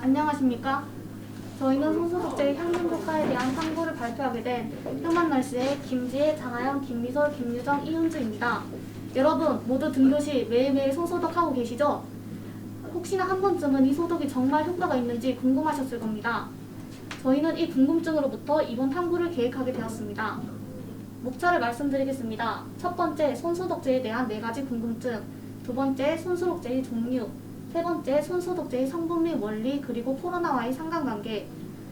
안녕하십니까? 저희는 손소독제의 향균 효과에 대한 탐구를 발표하게 된 휴먼널스의 김지혜, 장하영, 김미솔, 김유정, 이윤주입니다. 여러분 모두 등교시 매일매일 손소독하고 계시죠? 혹시나 한 번쯤은 이 소독이 정말 효과가 있는지 궁금하셨을 겁니다. 저희는 이 궁금증으로부터 이번 탐구를 계획하게 되었습니다. 목차를 말씀드리겠습니다. 첫 번째, 손소독제에 대한 4가지 궁금증. 두 번째, 손소독제의 종류. 세 번째, 손소독제의 성분 및 원리 그리고 코로나와의 상관관계.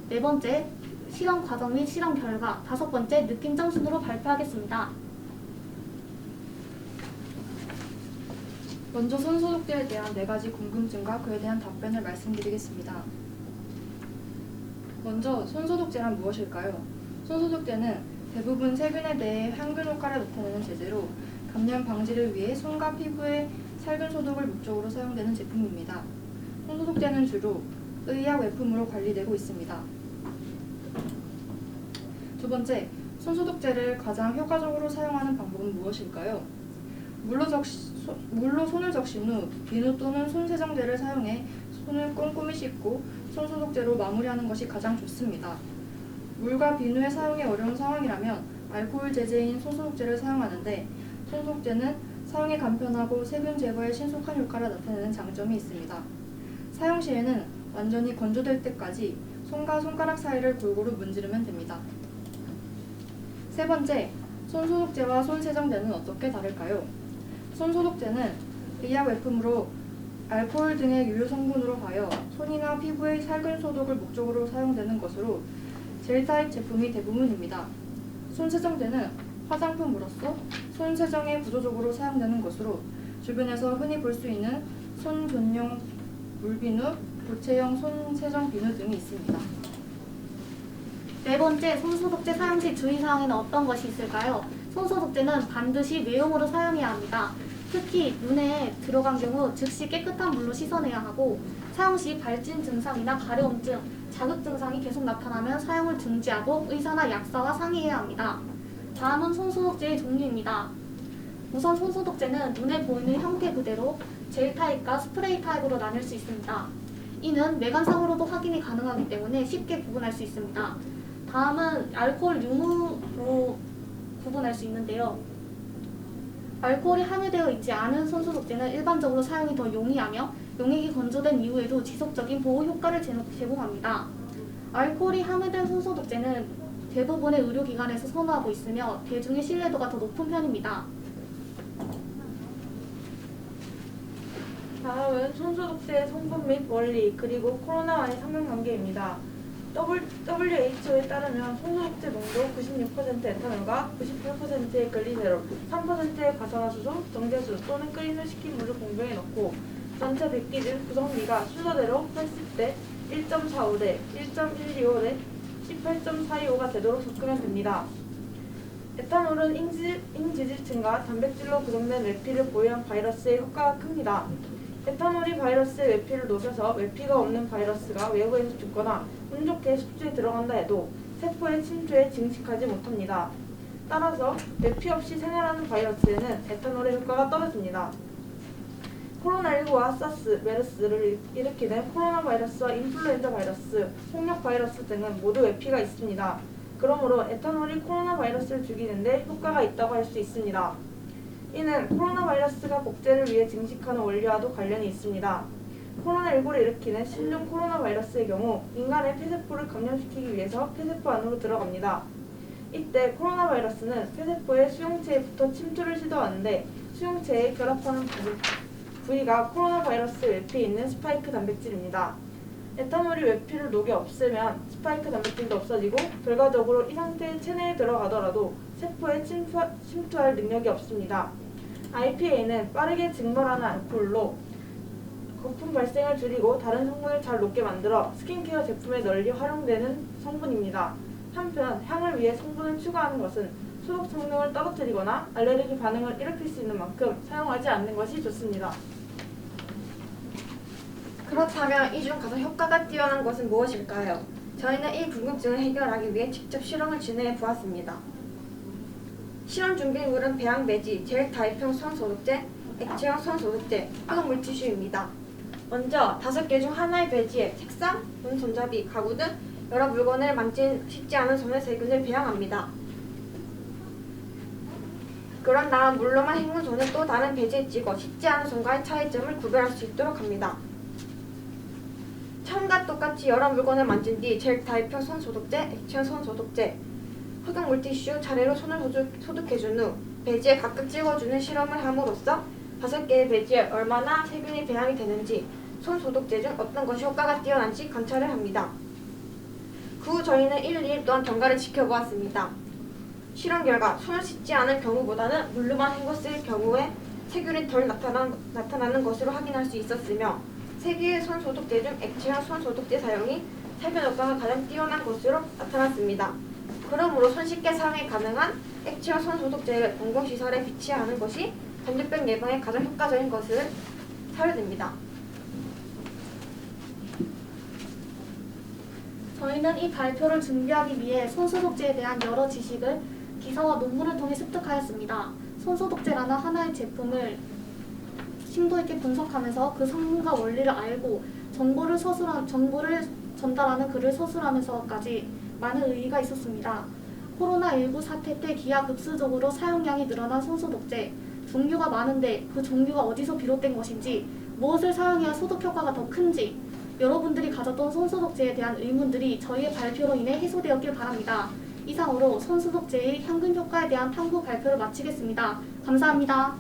네 번째, 실험 과정 및 실험 결과. 다섯 번째, 느낌점 순으로 발표하겠습니다. 먼저 손소독제에 대한 4가지 궁금증과 그에 대한 답변을 말씀드리겠습니다. 먼저 손소독제란 무엇일까요? 손소독제는 대부분 세균에 대해 향균 효과를 나타내는 제제로 감염 방지를 위해 손과 피부의 살균 소독을 목적으로 사용되는 제품입니다. 손소독제는 주로 의약 외품으로 관리되고 있습니다. 두 번째, 손소독제를 가장 효과적으로 사용하는 방법은 무엇일까요? 물로 손을 적신 후 비누 또는 손세정제를 사용해 손을 꼼꼼히 씻고 손소독제로 마무리하는 것이 가장 좋습니다. 물과 비누의 사용이 어려운 상황이라면 알코올 제제인 손소독제를 사용하는데 손소독제는 사용이 간편하고 세균 제거에 신속한 효과를 나타내는 장점이 있습니다. 사용 시에는 완전히 건조될 때까지 손과 손가락 사이를 골고루 문지르면 됩니다. 세 번째, 손소독제와 손세정제는 어떻게 다를까요? 손소독제는 의약 외품으로 알코올 등의 유효 성분으로 하여 손이나 피부의 살균 소독을 목적으로 사용되는 것으로 젤 타입 제품이 대부분입니다. 손세정제는 화장품으로서 손세정에 부수적으로 사용되는 것으로 주변에서 흔히 볼 수 있는 손 전용 물비누, 고체형 손세정 비누 등이 있습니다. 네 번째, 손소독제 사용 시 주의사항에는 어떤 것이 있을까요? 손소독제는 반드시 내용으로 사용해야 합니다. 특히 눈에 들어간 경우 즉시 깨끗한 물로 씻어내야 하고 사용 시 발진 증상이나 가려움증, 자극 증상이 계속 나타나면 사용을 중지하고 의사나 약사와 상의해야 합니다. 다음은 손소독제의 종류입니다. 우선 손소독제는 눈에 보이는 형태 그대로 젤 타입과 스프레이 타입으로 나뉠 수 있습니다. 이는 외관상으로도 확인이 가능하기 때문에 쉽게 구분할 수 있습니다. 다음은 알코올 유무로 구분할 수 있는데요. 알코올이 함유되어 있지 않은 손소독제는 일반적으로 사용이 더 용이하며 용액이 건조된 이후에도 지속적인 보호 효과를 제공합니다. 알코올이 함유된 손소독제는 대부분의 의료기관에서 선호하고 있으며 대중의 신뢰도가 더 높은 편입니다. 다음은 손소독제의 성분 및 원리 그리고 코로나와의 상관관계입니다. WHO에 따르면 손소독제 농도 96% 에탄올과 98%의 글리세롤, 3%의 과산화수소, 정제수 또는 끓인 후 식힌 물을 공병에 넣고 전체 백기준 구성비가 순서대로 80대, 1.45대, 1.125대, 18.425가 되도록 섞으면 됩니다. 에탄올은 인지질층과 단백질로 구성된 외피를 보유한 바이러스에 효과가 큽니다. 에탄올이 바이러스의 외피를 녹여서 외피가 없는 바이러스가 외부에서 죽거나 운 좋게 숙주에 들어간다 해도 세포의 침투에 증식하지 못합니다. 따라서 외피 없이 생활하는 바이러스에는 에탄올의 효과가 떨어집니다. 코로나19와 사스, 메르스를 일으키는 코로나 바이러스와 인플루엔자 바이러스, 홍역 바이러스 등은 모두 외피가 있습니다. 그러므로 에탄올이 코로나 바이러스를 죽이는데 효과가 있다고 할 수 있습니다. 이는 코로나 바이러스가 복제를 위해 증식하는 원리와도 관련이 있습니다. 코로나19를 일으키는 신종 코로나 바이러스의 경우 인간의 폐세포를 감염시키기 위해서 폐세포 안으로 들어갑니다. 이때 코로나 바이러스는 폐세포의 수용체에 붙어 침투를 시도하는데 수용체에 결합하는 부위가 코로나 바이러스 외피에 있는 스파이크 단백질입니다. 에탄올이 외피를 녹여 없애면 스파이크 단백질도 없어지고 결과적으로 이 상태의 체내에 들어가더라도 세포에 침투할 능력이 없습니다. IPA는 빠르게 증발하는 알코올로 거품 발생을 줄이고 다른 성분을 잘 녹게 만들어 스킨케어 제품에 널리 활용되는 성분입니다. 한편 향을 위해 성분을 추가하는 것은 소독 성능을 떨어뜨리거나 알레르기 반응을 일으킬 수 있는 만큼 사용하지 않는 것이 좋습니다. 그렇다면 이 중 가장 효과가 뛰어난 것은 무엇일까요? 저희는 이 궁금증을 해결하기 위해 직접 실험을 진행해 보았습니다. 실험 준비물은 배양 매지, 젤 타입형 손소독제, 액체형 손소독제, 화학 물티슈입니다. 먼저 5개 중 하나의 배지에 책상, 돈, 손잡이, 가구 등 여러 물건을 만진 쉽지 않은 손의 세균을 배양합니다. 그런 다음 물로만 헹군 손은 또 다른 배지에 찍어 쉽지 않은 손과의 차이점을 구별할 수 있도록 합니다. 처음과 똑같이 여러 물건을 만진 뒤 젤 타입형 손 소독제, 액체형 손 소독제, 흑용 물티슈 차례로 손을 소독해준 후 배지에 각각 찍어주는 실험을 함으로써 5개의 배지에 얼마나 세균이 배양이 되는지, 손 소독제 중 어떤 것이 효과가 뛰어난지 관찰을 합니다. 그 후 저희는 1, 2일 동안 경과를 지켜보았습니다. 실험 결과 손을 씻지 않은 경우보다는 물로만 헹궜을 경우에 세균이 덜 나타나는 것으로 확인할 수 있었으며, 3개의 손 소독제 중 액체형 손 소독제 사용이 세균 효과가 가장 뛰어난 것으로 나타났습니다. 그러므로 손쉽게 사용이 가능한 액체형 손 소독제를 공공시설에 비치하는 것이 전염병 예방에 가장 효과적인 것을 사료됩니다. 저희는 이 발표를 준비하기 위해 손소독제에 대한 여러 지식을 기사와 논문을 통해 습득하였습니다. 손소독제라는 하나의 제품을 심도 있게 분석하면서 그 성분과 원리를 알고 정보를 전달하는 글을 서술하면서까지 많은 의의가 있었습니다. 코로나19 사태 때 기하급수적으로 사용량이 늘어난 손소독제, 종류가 많은데 그 종류가 어디서 비롯된 것인지, 무엇을 사용해야 소독 효과가 더 큰지, 여러분들이 가졌던 손소독제에 대한 의문들이 저희의 발표로 인해 해소되었길 바랍니다. 이상으로 손소독제의 향균 효과에 대한 탐구 발표를 마치겠습니다. 감사합니다.